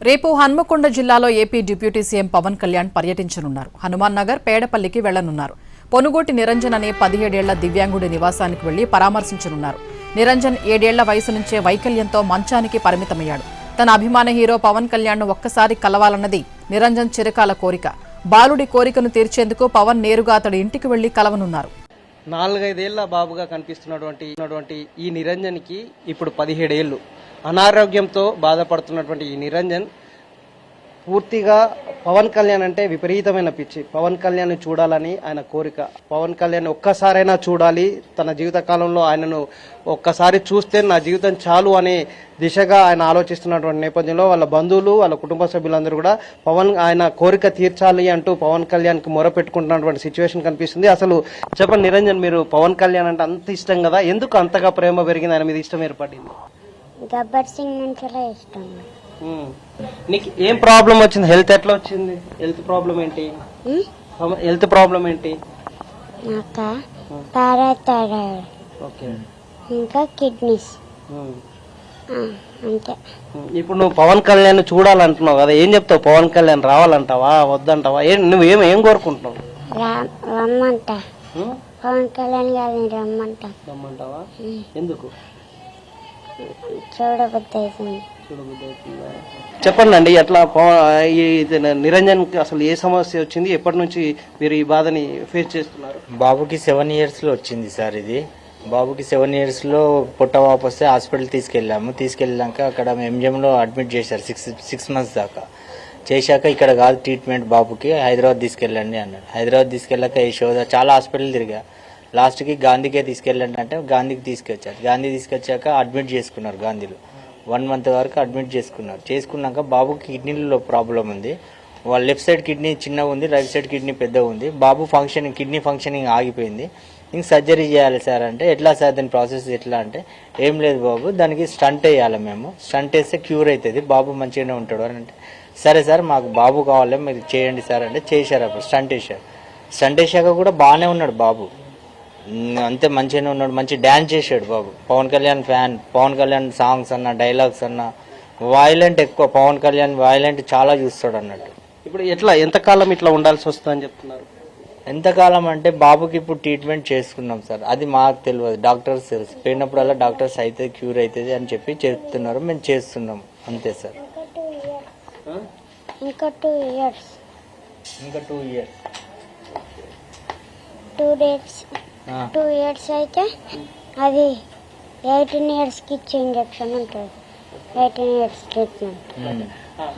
రేపు హన్మకొండ జిల్లాలో AP deputy CM Pawan Kalyan పర్యటించనున్నారు. హనుమాన్ నగర్, పేడపల్లికి వెళ్లనున్నారు. పొనుగోటి నిరంజన్ అనే 17 ఏళ్ల దివ్యాంగుడి నివాసానికి వెళ్లి పరామర్శించనున్నారు. నిరంజన్ 7 ఏళ్ల వయసు నుంచే వైకల్యంతో మంచానికి పరిమితమయ్యాడు. తన అభిమాన హీరో పవన్ కళ్యాణ్ ను ఒక్కసారి కలవాలన్నది నిరంజన్ చిరకాల కోరిక. బాలుడి కోరికను తీర్చేందుకు పవన్ నేరుగా అతడి ఇంటికి వెళ్లి కలవనున్నారు. 4-5 ఏళ్ల బాబుగా కనిపిస్తున్నటువంటి ఈ నిరంజన్కి ఇప్పుడు 17 ఏళ్లు. అనారోగ్యంతో బాధపడుతున్నటువంటి ఈ నిరంజన్ పూర్తిగా పవన్ కళ్యాణ్ అంటే విపరీతమైన పిచ్చి. పవన్ కళ్యాణ్ చూడాలని ఆయన కోరిక. పవన్ కళ్యాణ్ ఒక్కసారైనా చూడాలి, తన జీవిత కాలంలో ఆయనను ఒక్కసారి చూస్తే నా జీవితం చాలు అనే దిశగా ఆయన ఆలోచిస్తున్నటువంటి నేపథ్యంలో వాళ్ళ బంధువులు, వాళ్ళ కుటుంబ సభ్యులందరూ కూడా ఆయన కోరిక తీర్చాలి అంటూ పవన్ కళ్యాణ్ కి మొర పెట్టుకుంటున్నటువంటి సిచ్యువేషన్ కనిపిస్తుంది. అసలు చెప్పండి నిరంజన్, మీరు పవన్ కళ్యాణ్ అంటే అంత ఇష్టం కదా, ఎందుకు అంతగా ప్రేమ పెరిగింది, ఆయన మీద ఇష్టం ఏర్పడింది? గబ్బర్ సింగ్ నుంచి ఇష్టం. నీకు ఏం ప్రాబ్లం వచ్చింది? హెల్త్ ఎట్లా వచ్చింది? హెల్త్ ప్రాబ్లం ఏంటి? హెల్త్ ప్రాబ్లం ఏంటి? నాకు పారాథైరాయిడ్, ఇంకా కిడ్నీస్ అంతే. ఇప్పుడు నువ్వు పవన్ కళ్యాణ్ చూడాలంటున్నావు కదా, ఏం చెప్తావు? పవన్ కళ్యాణ్ రావాలంటావా వద్దంటావా? నువ్వేం కోరుకుంటున్నావు? రమ్మంటా, పవన్ కళ్యాణ్ గారిని రమ్మంటావా? ఎందుకు? చూడబుద్ధి అవుతుంది. చెప్పండి అండి, ఎట్లా నిరంజన్ అసలు ఏ సమస్య వచ్చింది, ఎప్పటి నుంచి మీరు ఈ బాధని ఫేస్ చేస్తున్నారు? బాబుకి 7 years లో వచ్చింది సార్. ఇది బాబుకి 7 years లో పొట్ట వాపు వస్తే హాస్పిటల్ తీసుకెళ్ళాక అక్కడ ఎంజిఎంలో అడ్మిట్ చేశారు 6 months దాకా. చేశాక ఇక్కడ కాదు ట్రీట్మెంట్, బాబుకి హైదరాబాద్ తీసుకెళ్ళండి అన్నాడు. హైదరాబాద్ తీసుకెళ్ళాక యశోద చాలా హాస్పిటల్ తిరిగా, లాస్ట్కి గాంధీకే తీసుకెళ్ళండి అంటే గాంధీకి తీసుకొచ్చారు. గాంధీ తీసుకొచ్చాక అడ్మిట్ చేసుకున్నారు. గాంధీలో 1 month వరకు అడ్మిట్ చేసుకున్నాక బాబుకి కిడ్నీలో ప్రాబ్లం ఉంది. వాళ్ళ లెఫ్ట్ సైడ్ కిడ్నీ చిన్నగా ఉంది, రైట్ సైడ్ కిడ్నీ పెద్దగా ఉంది. బాబు కిడ్నీ ఫంక్షనింగ్ ఆగిపోయింది. ఇంక సర్జరీ చేయాలి సార్ అంటే, ఎట్లా సార్ దాని ప్రాసెస్ ఎట్లా అంటే, ఏం లేదు బాబు, దానికి స్టంట్ వేయాలి, మేము స్టంట్ వేస్తే క్యూర్ అవుతుంది, బాబు మంచిగానే ఉంటాడు అని అంటే, సరే సార్ మాకు బాబు కావాలి మీరు చేయండి సార్ అంటే చేశారు. అప్పుడు స్టంట్ వేసాక కూడా బాగానే ఉన్నాడు బాబు, అంతే మంచిగానే ఉన్నాడు, మంచి డ్యాన్స్ చేశాడు బాబు. పవన్ కళ్యాణ్ ఫ్యాన్. పవన్ కళ్యాణ్ సాంగ్స్ అన్న, డైలాగ్స్ అన్న, వైలెంట్ ఎక్కువ. పవన్ కళ్యాణ్ వైలెంట్ చాలా చూస్తాడు అన్నట్టు. ఇప్పుడు ఎంతకాలం ఇట్లా ఉండాల్సి వస్తుందని చెప్తున్నారు? ఎంతకాలం అంటే బాబుకి ఇప్పుడు ట్రీట్మెంట్ చేసుకున్నాం సార్, అది మాకు తెలియదు, డాక్టర్స్ తెలుసు. పోయినప్పుడల్లా డాక్టర్స్ అయితే క్యూర్ అవుతుంది అని చెప్పి చెప్తున్నారు, మేము చేస్తున్నాం అంతే సార్. ఇంకా 2 years 2 years అయితే అది 18 yearsకి ఇచ్చే ఇంజక్షన్ ఉంటుంది. 18 years ట్రీట్మెంట్.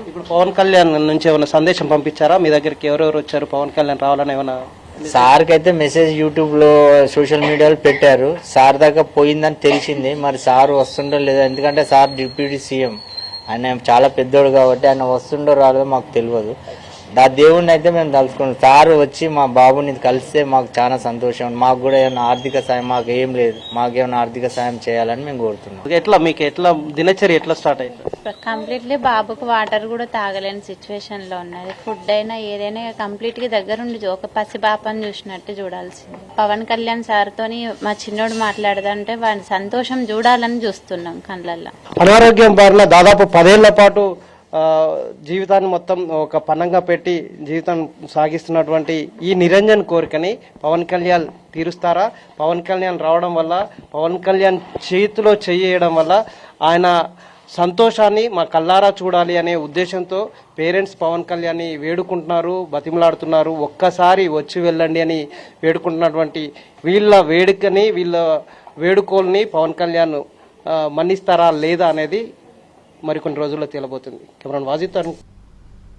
ఇప్పుడు పవన్ కళ్యాణ్ నుంచి ఏమైనా సందేశం పంపించారా మీ దగ్గరికి? ఎవరెవరు వచ్చారు పవన్ కళ్యాణ్ రావాలని? ఏమైనా సార్కి అయితే మెసేజ్ యూట్యూబ్ లో సోషల్ మీడియాలో పెట్టారు. సార్ దాకా పోయిందని తెలిసింది, మరి సార్ వస్తుండో లేదో, ఎందుకంటే సార్ డిప్యూటీ సీఎం, ఆయన చాలా పెద్దోడు కాబట్టి ఆయన వస్తుండో రాలేదో మాకు తెలియదు. ఆ దేవుణ్ణి అయితే మేము తలుచుకున్నాం. సార్ వచ్చి మా బాబుని కలిస్తే మాకు చాలా సంతోషం. మాకు కూడా ఏమైనా ఆర్థిక సాయం, మాకు ఏం లేదు, మాకేమైనా ఆర్థిక సాయం చేయాలని మేము కోరుతున్నాం. మీకు దినచర్య ఎట్లా స్టార్ట్ అయింది? కంప్లీట్లీ బాబుకు వాటర్ కూడా తాగలేని సిచ్యువేషన్ లో ఉన్నది. ఫుడ్ అయినా ఏదైనా కంప్లీట్ గా దగ్గరుండి ఒక పసిపాపని చూసినట్టు చూడాల్సింది. పవన్ కళ్యాణ్ సార్ తోని మా చిన్నోడు మాట్లాడదంటే వాడి సంతోషం చూడాలని చూస్తున్నాం కళ్ళల్లో. అనారోగ్యం బారిన దాదాపు 10 ఏళ్ల పాటు జీవితాన్ని మొత్తం ఒక పన్నంగా పెట్టి జీవితం సాగిస్తున్నటువంటి ఈ నిరంజన్ కోరికని పవన్ కళ్యాణ్ తీరుస్తారా? పవన్ కళ్యాణ్ రావడం వల్ల, పవన్ కళ్యాణ్ చేతిలో చేయడం వల్ల ఆయన సంతోషాన్ని మా కళ్ళారా చూడాలి అనే ఉద్దేశంతో పేరెంట్స్ పవన్ కళ్యాణ్ని వేడుకుంటున్నారు, బతిమలాడుతున్నారు. ఒక్కసారి వచ్చి వెళ్ళండి అని వేడుకుంటున్నటువంటి వీళ్ళ వేడుకోల్ని పవన్ కళ్యాణ్ మన్నిస్తారా లేదా అనేది మరికొన్ని రోజుల్లో తేలబోతుంది. కెమెరాన్ వాజిద్.